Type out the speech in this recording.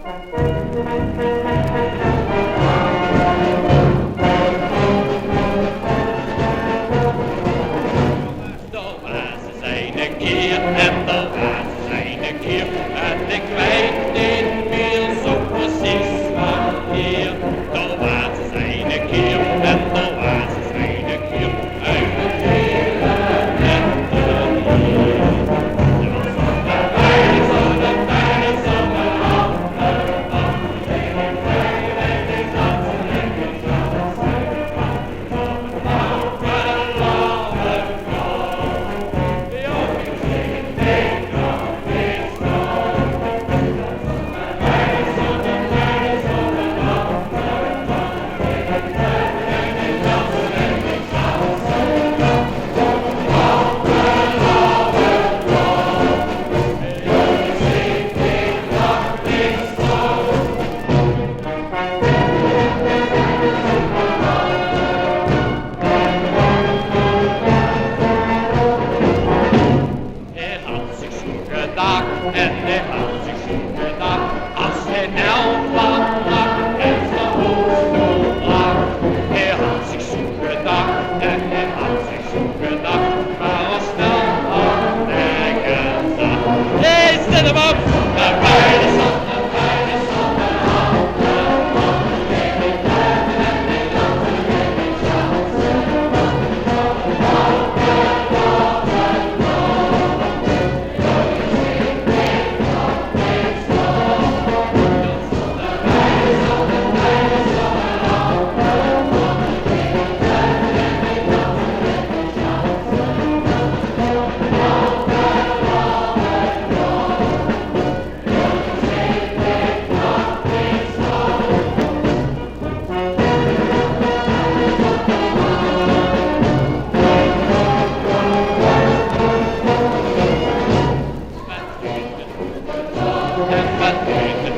Een keer en de laatste zijn een keer en ik weet niet meer zo precies wanneer. De laatste zijn een keer en de laatste zijn een keer uit het hele lente hier. De zonneblij, zonneblij, zonneblij, en hij had zich zo gedacht, als hij nou wat lag en zijn hoofd zo lag. Hij had zich zo gedacht en hij had zich zo gedacht, maar al snel had hij gezegd. Hey, zet hem op! Bij de zon, bij de zon, en wat